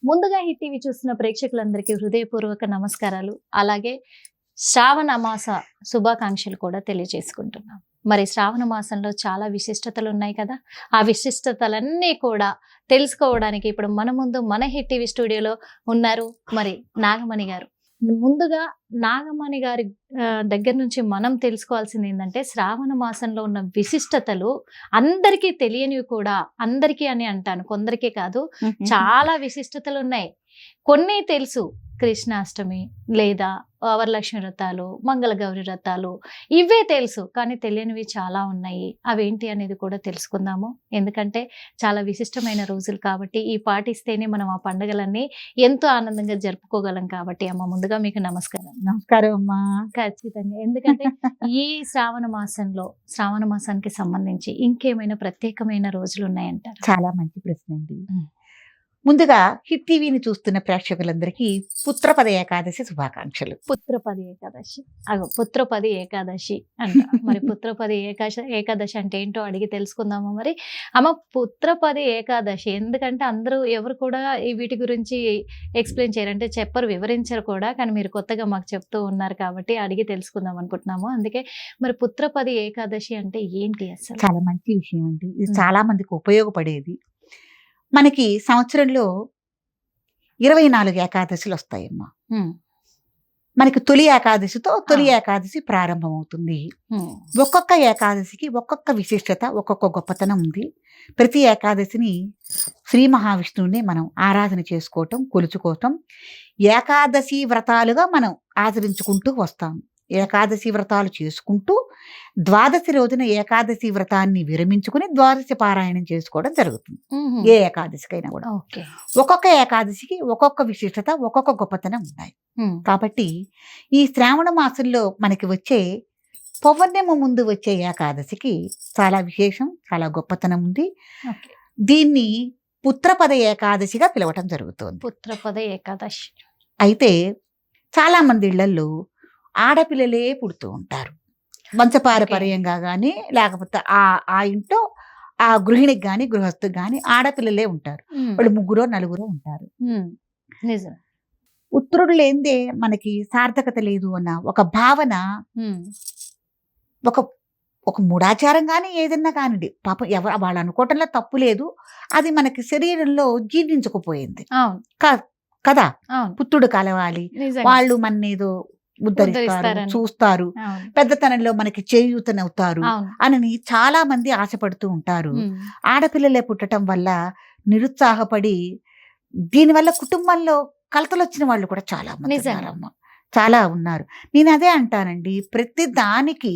ముందుగా hit TV చూస్తున్న ప్రేక్షకులందరికీ హృదయపూర్వక నమస్కారాలు. అలాగే శ్రావణ మాస శుభాకాంక్షలు కూడా తెలియజేసుకుంటున్నాం. మరి శ్రావణ మాసంలో చాలా విశిష్టతలు ఉన్నాయి కదా! ఆ విశిష్టతలన్నీ కూడా తెలుసుకోవడానికి ఇప్పుడు మన ముందు మన హిట్ టీవీ స్టూడియోలో ఉన్నారు మరి నాగమణి గారు. ముందుగా నాగమణి గారి దగ్గర నుంచి మనం తెలుసుకోవాల్సింది ఏంటంటే, శ్రావణ మాసంలో ఉన్న విశిష్టతలు అందరికీ తెలియనివి కూడా, అందరికీ అని అంటాను, కొందరికే కాదు, చాలా విశిష్టతలు ఉన్నాయి. కొన్ని తెలుసు, కృష్ణాష్టమి లేదా వరలక్ష్మి వ్రతాలు, మంగళగౌరి వ్రతాలు, ఇవే తెలుసు. కానీ తెలియనివి చాలా ఉన్నాయి. అవేంటి అనేది కూడా తెలుసుకుందాము. ఎందుకంటే చాలా విశిష్టమైన రోజులు కాబట్టి, ఈ పాటిస్తేనే మనం ఆ పండుగలన్నీ ఎంతో ఆనందంగా జరుపుకోగలం కాబట్టి. అమ్మ, ముందుగా మీకు నమస్కారం. నమస్కారం అమ్మా. ఖచ్చితంగా. ఎందుకంటే ఈ శ్రావణ మాసంలో, శ్రావణ మాసానికి సంబంధించి ఇంకేమైనా ప్రత్యేకమైన రోజులు ఉన్నాయంటారు? చాలా మంచి ప్రశ్న అండి. ముందుగా హిట్ టీవీని చూస్తున్న ప్రేక్షకులందరికీ పుత్రపద ఏకాదశి శుభాకాంక్షలు. పుత్రపది ఏకాదశి, పుత్రపది ఏకాదశి అంట. మరి పుత్రపది ఏకాదశి అంటే ఏంటో అడిగి తెలుసుకుందామా మరి? అమ్మ, పుత్రపది ఏకాదశి ఎందుకంటే అందరూ ఎవరు కూడా వీటి గురించి ఎక్స్ప్లెయిన్ చేయరు, అంటే చెప్పరు, వివరించరు కూడా. కానీ మీరు కొత్తగా మాకు చెప్తూ ఉన్నారు కాబట్టి అడిగి తెలుసుకుందాం అనుకుంటున్నాము. అందుకే మరి పుత్రపది ఏకాదశి అంటే ఏంటి అసలు? చాలా మంచి విషయం అండి. ఇది చాలా మందికి ఉపయోగపడేది. మనకి సంవత్సరంలో 24 ఏకాదశులు వస్తాయమ్మా. మనకి తొలి ఏకాదశితో తొలి ఏకాదశి ప్రారంభమవుతుంది. ఒక్కొక్క ఏకాదశికి ఒక్కొక్క విశిష్టత, ఒక్కొక్క గొప్పతనం ఉంది. ప్రతి ఏకాదశిని శ్రీ మహావిష్ణువుని మనం ఆరాధన చేసుకోవటం, కొలుచుకోవటం, ఏకాదశి వ్రతాలుగా మనం ఆచరించుకుంటూ వస్తాం. ఏకాదశి వ్రతాలు చేసుకుంటూ ద్వాదశి రోజున ఏకాదశి వ్రతాన్ని విరమించుకుని ద్వాదశి పారాయణం చేసుకోవడం జరుగుతుంది. ఏ ఏకాదశికైనా కూడా ఒక్కొక్క ఏకాదశికి ఒక్కొక్క విశిష్టత, ఒక్కొక్క గొప్పతనం ఉన్నాయి. కాబట్టి ఈ శ్రావణ మాసంలో మనకి వచ్చే పౌర్ణమి ముందు వచ్చే ఏకాదశికి చాలా విశేషం, చాలా గొప్పతనం ఉంది. దీన్ని పుత్రపద ఏకాదశిగా పిలవటం జరుగుతుంది. పుత్రపద ఏకాదశి. అయితే చాలా మంది ఇళ్లలో ఆడపిల్లలే పుడుతూ ఉంటారు. వంశపారపర్యంగా కానీ, లేకపోతే ఆ ఇంట్లో ఆ గృహిణికి కానీ, గృహస్థుకి కానీ ఆడపిల్లలే ఉంటారు. వాళ్ళు 3 4 ఉంటారు. నిజం. పుత్రుడు లేనిదే మనకి సార్థకత లేదు అన్న ఒక భావన, ఒక మూఢాచారం కానీ ఏదన్నా కానివ్వండి, పాపం ఎవరు వాళ్ళు అనుకోవటంలో తప్పు లేదు. అది మనకి శరీరంలో జీర్ణించకపోయింది కదా. పుత్రుడు కలవాలి, వాళ్ళు మన్నేదో ఉద్ధరిస్తారు, చూస్తారు, పెద్దతనంలో మనకి చేయూతనవుతారు అని చాలా మంది ఆశపడుతూ ఉంటారు. ఆడపిల్లలే పుట్టడం వల్ల నిరుత్సాహపడి దీనివల్ల కుటుంబంలో కలతలు వచ్చిన వాళ్ళు కూడా చాలా మంది ఉన్నారమ్మ, చాలా ఉన్నారు. నేను అదే అంటానండి, ప్రతి దానికి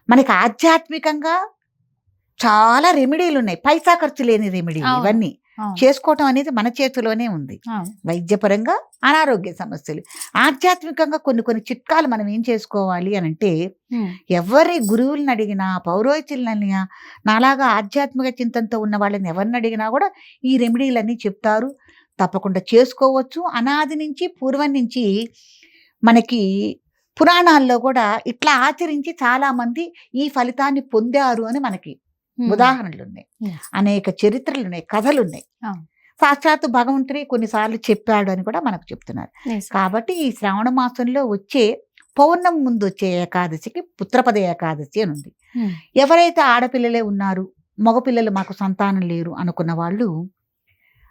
మనకి ఆధ్యాత్మికంగా చాలా రెమెడీలు ఉన్నాయి. పైసా ఖర్చు లేని రెమెడీలు ఇవన్నీ చేసుకోవటం అనేది మన చేతిలోనే ఉంది. వైద్యపరంగా అనారోగ్య సమస్యలు, ఆధ్యాత్మికంగా కొన్ని చిట్కాలు మనం ఏం చేసుకోవాలి అని అంటే, ఎవరి గురువులను అడిగినా, పౌరోహితులను అడిగినా, నాలాగా ఆధ్యాత్మిక చింతనతో ఉన్న వాళ్ళని ఎవరిని అడిగినా కూడా ఈ రెమెడీలన్నీ చెప్తారు. తప్పకుండా చేసుకోవచ్చు. అనాది నుంచి, పూర్వం నుంచి మనకి పురాణాల్లో కూడా ఇట్లా ఆచరించి చాలా మంది ఈ ఫలితాన్ని పొందారు అని మనకి ఉదాహరణలు ఉన్నాయి. అనేక చరిత్రలు ఉన్నాయి, కథలు ఉన్నాయి. సాక్షాత్తు భగవంతుడే కొన్నిసార్లు చెప్పాడు అని కూడా మనకు చెప్తున్నారు. కాబట్టి ఈ శ్రావణ మాసంలో వచ్చే పౌర్ణమి ముందు వచ్చే ఏకాదశికి పుత్రపద ఏకాదశి అని ఉంది. ఎవరైతే ఆడపిల్లలే ఉన్నారు, మగపిల్లలు మాకు సంతానం లేరు అనుకున్న వాళ్ళు,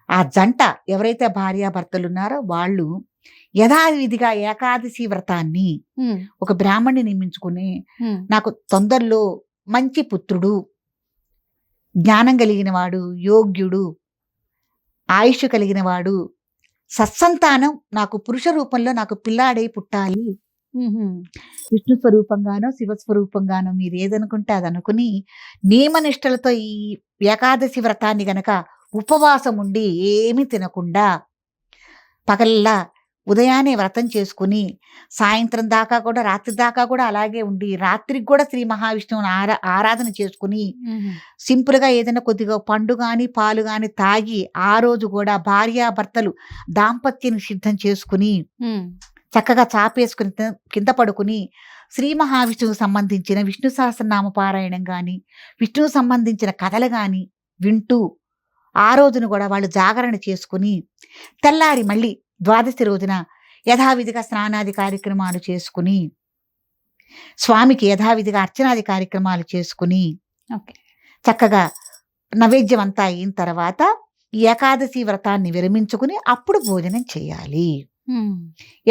ఆ జంట ఎవరైతే భార్యాభర్తలు ఉన్నారో వాళ్ళు యథావిధిగా ఏకాదశి వ్రతాన్ని ఒక బ్రాహ్మణ్ణి నియమించుకుని, నాకు తొందరలో మంచి పుత్రుడు, జ్ఞానం కలిగిన వాడు, యోగ్యుడు, ఆయుష్ కలిగిన వాడు, సత్సంతానం, నాకు పురుష రూపంలో నాకు పిల్లాడై పుట్టాలి, విష్ణు స్వరూపంగానో శివస్వరూపంగానో మీరు ఏదనుకుంటే అది అనుకుని నియమనిష్టలతో ఈ ఏకాదశి వ్రతాన్ని గనక ఉపవాసం ఉండి ఏమీ తినకుండా పగల్లా ఉదయాన్నే వ్రతం చేసుకుని సాయంత్రం దాకా కూడా, రాత్రి దాకా కూడా అలాగే ఉండి, రాత్రికి కూడా శ్రీ మహావిష్ణువుని ఆరాధన చేసుకుని సింపుల్గా ఏదైనా కొద్దిగా పండు కానీ పాలు కానీ తాగి ఆ రోజు కూడా భార్యాభర్తలు దాంపత్యాన్ని సిద్ధం చేసుకుని చక్కగా చాపేసుకుని కింద పడుకుని శ్రీ మహావిష్ణువుకు సంబంధించిన విష్ణు సహస్రనామ పారాయణం కానీ, విష్ణువు సంబంధించిన కథలు కానీ వింటూ ఆ రోజున కూడా వాళ్ళు జాగరణ చేసుకుని తెల్లారి మళ్ళీ ద్వాదశి రోజున యథావిధిగా స్నానాది కార్యక్రమాలు చేసుకుని స్వామికి యథావిధిగా అర్చనాది కార్యక్రమాలు చేసుకుని ఓకే. చక్కగా నైవేద్యం అంతా అయిన తర్వాత ఈ ఏకాదశి వ్రతాన్ని విరమించుకుని అప్పుడు భోజనం చేయాలి.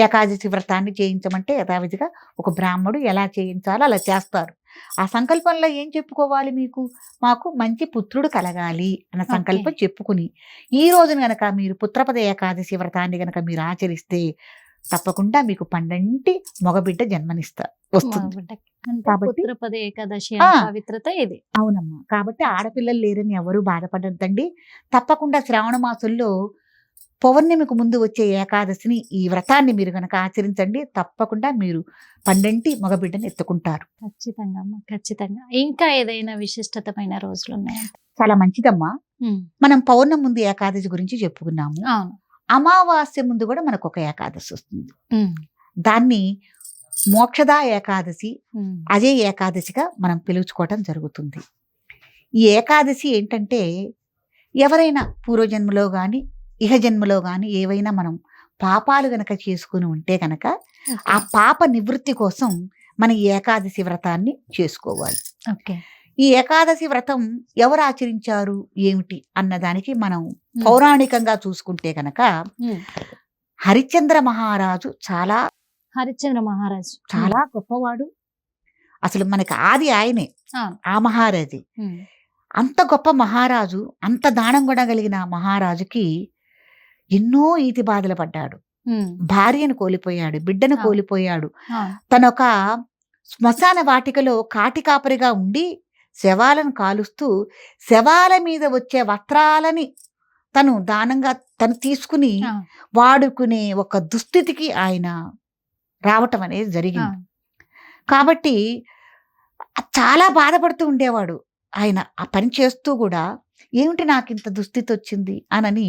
ఏకాదశి వ్రతాన్ని చేయించమంటే యథావిధిగా ఒక బ్రాహ్మడు ఎలా చేయించాలో అలా చేస్తారు. ఆ సంకల్పంలో ఏం చెప్పుకోవాలి, మాకు మంచి పుత్రుడు కలగాలి అన్న సంకల్పం చెప్పుకుని ఈ రోజున గనక మీరు పుత్రపద ఏకాదశి వ్రతాన్ని గనక మీరు ఆచరిస్తే తప్పకుండా మీకు పండంటి మగబిడ్డ వస్తుంది. కాబట్టి పుత్రపద ఏకాదశి ఆ. పవిత్రత ఇది. అవునమ్మా. కాబట్టి ఆడపిల్లలు లేరని ఎవరూ బాధపడద్దండి. తప్పకుండా శ్రావణ మాసంలో పౌర్ణమికి ముందు వచ్చే ఏకాదశిని ఈ వ్రతాన్ని మీరు గనక ఆచరించండి. తప్పకుండా మీరు పండంటి మగబిడ్డని ఎత్తుకుంటారు. ఖచ్చితంగా అమ్మా, ఖచ్చితంగా. ఇంకా ఏదైనా విశిష్టతమైన రోజులు ఉన్నాయా? చాలా మంచిదమ్మా. మనం పౌర్ణమి ముందు ఏకాదశి గురించి చెప్పుకున్నాము. అవును. అమావాస్య ముందు కూడా మనకు ఒక ఏకాదశి వస్తుంది. దాన్ని మోక్షదా ఏకాదశి, అదే ఏకాదశిగా మనం పిలుచుకోవటం జరుగుతుంది. ఈ ఏకాదశి ఏంటంటే ఎవరైనా పూర్వజన్మలో కానీ ఇహ జన్మలో కానీ ఏవైనా మనం పాపాలు గనక చేసుకుని ఉంటే గనక ఆ పాప నివృత్తి కోసం మనం ఈ ఏకాదశి వ్రతాన్ని చేసుకోవాలి. ఓకే. ఈ ఏకాదశి వ్రతం ఎవరు ఆచరించారు ఏమిటి అన్నదానికి మనం పౌరాణికంగా చూసుకుంటే గనక హరిశ్చంద్ర మహారాజు హరిశ్చంద్ర మహారాజు చాలా గొప్పవాడు. అసలు మనకి ఆది ఆయనే, ఆ మహారాజు. అంత గొప్ప మహారాజు, అంత దానం కూడా కలిగిన మహారాజుకి ఎన్నో ఈతి బాధలు పడ్డాడు. భార్యను కోల్పోయాడు, బిడ్డను కోల్పోయాడు. తనొక శ్మశాన వాటికలో కాటికాపరిగా ఉండి శవాలను కాలుస్తూ శవాల మీద వచ్చే వస్త్రాలని తను దానంగా తీసుకుని వాడుకునే ఒక దుస్థితికి ఆయన రావటం అనేది జరిగింది. కాబట్టి చాలా బాధపడుతూ ఉండేవాడు ఆయన. ఆ పని చేస్తూ కూడా ఏమిటి నాకు ఇంత దుస్థితి వచ్చింది అనని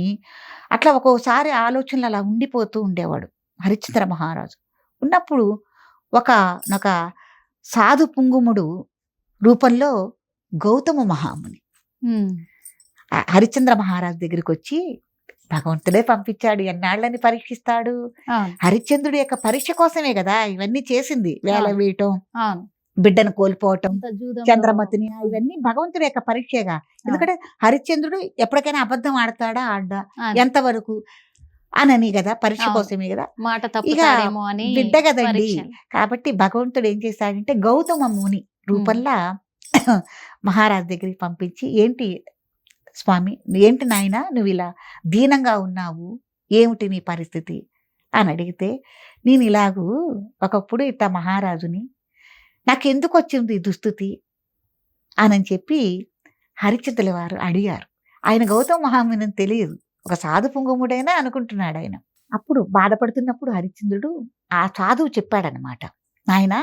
అట్లా ఒక్కోసారి ఆలోచనలు అలా ఉండిపోతూ ఉండేవాడు హరిశ్చంద్ర మహారాజు. ఉన్నప్పుడు ఒక సాధు పుంగుముడు రూపంలో గౌతమ మహాముని హరిశ్చంద్ర మహారాజు దగ్గరికి వచ్చి, భగవంతుడే పంపించాడు, ఎన్నాళ్ళని పరీక్షిస్తాడు. హరిశ్చంద్రుడి యొక్క పరీక్ష కోసమే కదా ఇవన్నీ చేసింది. వేల వేయటం, బిడ్డను కోల్పోవటం, చంద్రమతిని, ఇవన్నీ భగవంతుడి యొక్క పరీక్షగా. ఎందుకంటే హరిశ్చంద్రుడు ఎప్పటికైనా అబద్ధం ఆడతా ఎంతవరకు అనని కదా, పరీక్ష కోసమే కదా. ఇక బిడ్డ కదండి. కాబట్టి భగవంతుడు ఏం చేశాడంటే గౌతమ ముని రూపంలో మహారాజు దగ్గరికి పంపించి, ఏంటి స్వామి, ఏంటి నాయన నువ్వు ఇలా దీనంగా ఉన్నావు, ఏమిటి నీ పరిస్థితి అని అడిగితే, నేను ఇలాగూ ఒకప్పుడు ఇట్లా మహారాజుని, నాకెందుకు వచ్చింది దుస్థితి అని చెప్పి హరిశ్చంద్రుల వారు అడిగారు. ఆయన గౌతమ మహాముని తెలియదు, ఒక సాధు పుంగముడైనా అనుకుంటున్నాడు ఆయన. అప్పుడు బాధపడుతున్నప్పుడు హరిశ్చంద్రుడు ఆ సాధువు చెప్పాడనమాట, ఆయన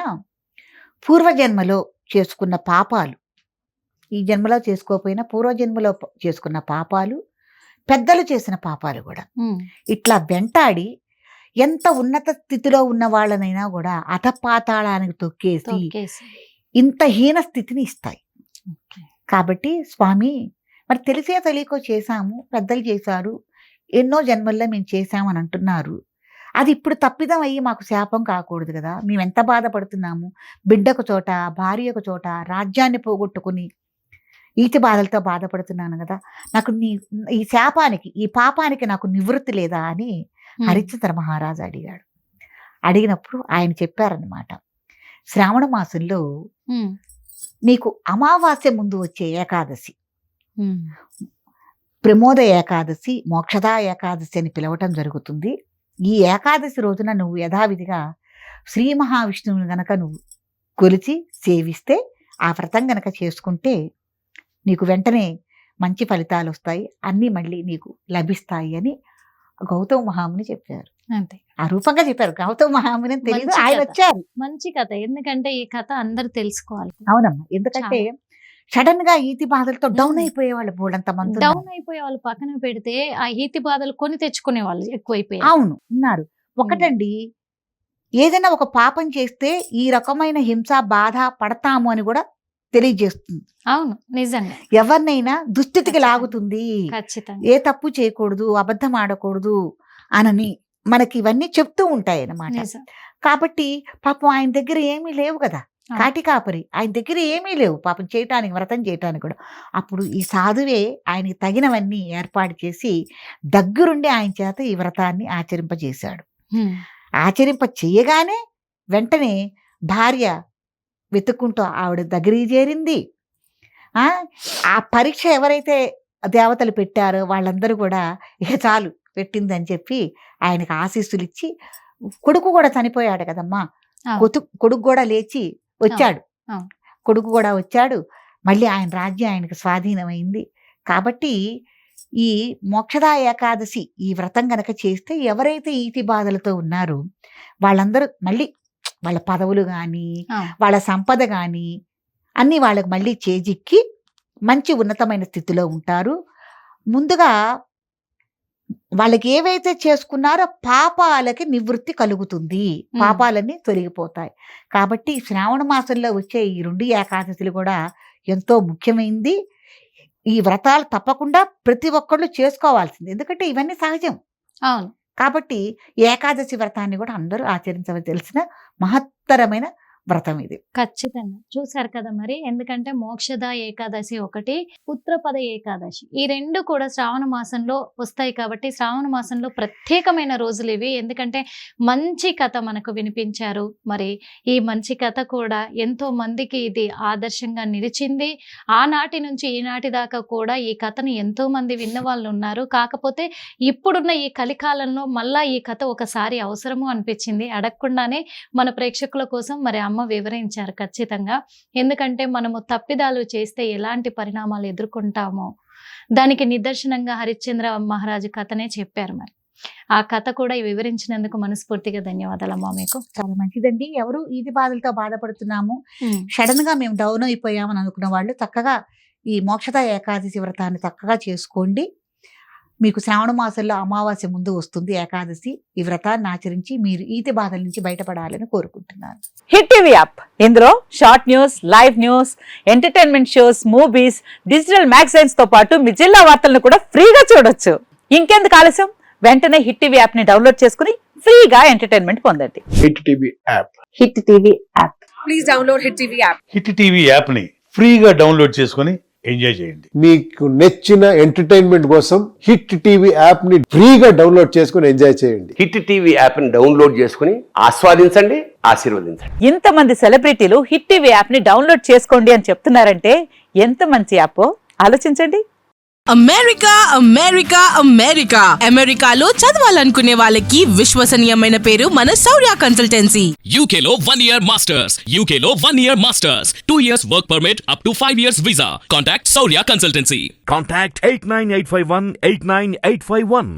పూర్వజన్మలో చేసుకున్న పాపాలు, ఈ జన్మలో చేసుకోకపోయినా పూర్వజన్మలో చేసుకున్న పాపాలు, పెద్దలు చేసిన పాపాలు కూడా ఇట్లా వెంటాడి ఎంత ఉన్నత స్థితిలో ఉన్న వాళ్ళనైనా కూడా అధపాతాళానికి తొక్కేసి ఇంత హీన స్థితిని ఇస్తాయి. కాబట్టి స్వామి, మరి తెలిసే తెలియకో చేశాము, పెద్దలు చేశారు, ఎన్నో జన్మల్లో మేము చేశామని అంటున్నారు. అది ఇప్పుడు తప్పిదం అయ్యి మాకు శాపం కాకూడదు కదా. మేము ఎంత బాధపడుతున్నాము, బిడ్డకు చోట, భార్యకు చోట, రాజ్యాన్ని పోగొట్టుకుని ఈతి బాధలతో బాధపడుతున్నాను కదా. నాకు ఈ శాపానికి, ఈ పాపానికి నాకు నివృత్తి లేదా అని హరిశ్చంద్ర మహారాజు అడిగాడు. అడిగినప్పుడు ఆయన చెప్పారనమాట, శ్రావణ మాసంలో నీకు అమావాస్య ముందు వచ్చే ఏకాదశి, ప్రమోద ఏకాదశి, మోక్షదా ఏకాదశి అని పిలవటం జరుగుతుంది. ఈ ఏకాదశి రోజున నువ్వు యథావిధిగా శ్రీ మహావిష్ణువుని గనక నువ్వు కొలిచి సేవిస్తే, ఆ వ్రతం గనక చేసుకుంటే నీకు వెంటనే మంచి ఫలితాలు వస్తాయి, అన్నీ మళ్ళీ నీకు లభిస్తాయి అని గౌతమ మహాముని చెప్పారు. అంతే, ఆ రూపంగా చెప్పారు. గౌతమ మహాముని తెలియదు, ఆయన వచ్చారు. మంచి కథ, ఎందుకంటే ఈ కథ అందరు తెలుసుకోవాలి. అవునమ్మా, ఎందుకంటే సడన్ గా ఈతి బాధలతో డౌన్ అయిపోయే వాళ్ళు బోల్డంత మంది, డౌన్ అయిపోయే వాళ్ళు పక్కన పెడితే ఆ ఈతి బాధలు కొని తెచ్చుకునే వాళ్ళు ఎక్కువైపోయారు. అవును, ఉన్నారు. ఒకటండి, ఏదైనా ఒక పాపం చేస్తే ఈ రకమైన హింస బాధ పడతాము అని కూడా తెలియజేస్తుంది. అవును, నిజంగా ఎవరినైనా దుస్థితికి ఖచ్చితంగా. లాగుతుంది. ఖచ్చితంగా. ఏ తప్పు చేయకూడదు, అబద్ధం ఆడకూడదు అనని మనకి ఇవన్నీ చెప్తూ ఉంటాయి అన్నమాట. నిజం. కాబట్టి పాపం ఆయన దగ్గర ఏమీ లేవు కదా, అవును. కాటి కాపరి ఆయన దగ్గర ఏమీ లేవు పాపం చేయటానికి, వ్రతం చేయటానికి కూడా. అప్పుడు ఈ సాధువే ఆయనకి తగినవన్నీ ఏర్పాటు చేసి దగ్గరుండి ఆయన చేత ఈ వ్రతాన్ని ఆచరింపజేశాడు. హ్మ్. ఆచరింప చేయగానే వెంటనే భార్య వెతుక్కుంటూ ఆవిడ దగ్గరికి చేరింది. ఆ ఆ పరీక్ష ఎవరైతే దేవతలు పెట్టారో వాళ్ళందరూ కూడా ఇక చాలు పెట్టిందని చెప్పి ఆయనకు ఆశీస్సులు ఇచ్చి, కొడుకు కూడా చనిపోయాడు కదమ్మా, అవును. కొడుకు కూడా లేచి వచ్చాడు. అవును. కొడుకు కూడా వచ్చాడు, మళ్ళీ ఆయన రాజ్యం ఆయనకు స్వాధీనమైంది. కాబట్టి ఈ మోక్షదా ఏకాదశి ఈ వ్రతం గనక చేస్తే ఎవరైతే ఈతి బాధలతో ఉన్నారో వాళ్ళందరూ మళ్ళీ వాళ్ళ పదవులు కానీ అవును. వాళ్ళ సంపద కానీ అన్నీ వాళ్ళకి మళ్ళీ చేజిక్కి మంచి ఉన్నతమైన స్థితిలో ఉంటారు. ముందుగా వాళ్ళకి ఏవైతే చేసుకున్నారో పాపాలకి నివృత్తి కలుగుతుంది, పాపాలన్నీ తొలగిపోతాయి. కాబట్టి శ్రావణ మాసంలో వచ్చే ఈ 2 ఏకాదశులు కూడా ఎంతో ముఖ్యమైనది. ఈ వ్రతాలు తప్పకుండా ప్రతి ఒక్కళ్ళు చేసుకోవాల్సింది, ఎందుకంటే ఇవన్నీ సహజం. అవును. కాబట్టి ఏకాదశి వ్రతాన్ని కూడా అందరూ ఆచరించవలసిన మహత్తరమైన వ్రతం ఇది. ఖచ్చితంగా చూశారు కదా మరి. ఎందుకంటే మోక్షద ఏకాదశి ఒకటి, పుత్రపద ఏకాదశి, ఈ 2 కూడా శ్రావణ మాసంలో వస్తాయి. కాబట్టి శ్రావణ మాసంలో ప్రత్యేకమైన రోజులు ఇవి. ఎందుకంటే మంచి కథ మనకు వినిపించారు. మరి ఈ మంచి కథ కూడా ఎంతో మందికి ఇది ఆదర్శంగా నిలిచింది. ఆనాటి నుంచి ఈనాటి దాకా కూడా ఈ కథను ఎంతో మంది విన్న వాళ్ళు ఉన్నారు. కాకపోతే ఇప్పుడున్న ఈ కలికాలంలో మళ్ళా ఈ కథ ఒకసారి అవసరము అనిపించింది. అడగకుండానే మన ప్రేక్షకుల కోసం మరి అమ్మ వివరించారు ఖచ్చితంగా. ఎందుకంటే మనము తప్పిదాలు చేస్తే ఎలాంటి పరిణామాలు ఎదుర్కొంటామో దానికి నిదర్శనంగా హరిశ్చంద్ర మహారాజు కథనే చెప్పారు. మరి ఆ కథ కూడా వివరించినందుకు మనస్ఫూర్తిగా ధన్యవాదాలు అమ్మా మీకు. చాలా మంచిదండి. ఎవరు ఈతి బాధలతో బాధపడుతున్నాము, సడన్ గా మేము డౌన్ అయిపోయామని అనుకున్న వాళ్ళు చక్కగా ఈ మోక్షద ఏకాదశి వ్రతాన్ని చక్కగా చేసుకోండి. మీకు శ్రావణ మాసంలో అమావాస్య ముందు వస్తుంది ఏకాదశి. ఈ వ్రతాన్ని ఆచరించి మీరు ఈతి బాధల నుంచి బయటపడాలని కోరుకుంటున్నాను. హిట్ టీవీ యాప్, ఇందులో short news, live news, entertainment shows, movies, digital magazines తో పాటు మీ జిల్లా వార్తలను కూడా ఫ్రీగా చూడొచ్చు. ఇంకెందుకు ఆలస్యం, వెంటనే హిట్ టీవీ యాప్ ని డౌన్లోడ్ చేసుకుని ఫ్రీగా ఎంటర్టైన్మెంట్ పొందండి. Hit TV app. Hit TV app. Please download Hit TV app. Hit TV యాప్ని ఫ్రీగా డౌన్లోడ్ చేసుకొని ఎంజాయ్ చేయండి. మీకు నచ్చిన ఎంటర్టైన్మెంట్ కోసం హిట్ టీవీ యాప్ ని ఫ్రీగా డౌన్లోడ్ చేసుకుని ఎంజాయ్ చేయండి. హిట్ టీవీ యాప్ని డౌన్లోడ్ చేసుకుని ఆస్వాదించండి, ఆశీర్వదించండి. ఇంతమంది సెలబ్రిటీలు హిట్ టీవీ యాప్ ని డౌన్లోడ్ చేసుకోండి అని చెప్తున్నారంటే ఎంత మంచి యాప్ ఆలోచించండి. అమెరికా అమెరికా అమెరికా అమెరికాలో చదవాలనుకునే వాళ్ళకి విశ్వసనీయమైన పేరు మన శౌర్య consultancy. UK Law 1 Year Masters. UK Law 1 Year Masters. 2 years work permit up to 5 years visa. Contact Saurya Consultancy. Contact 89851 89851.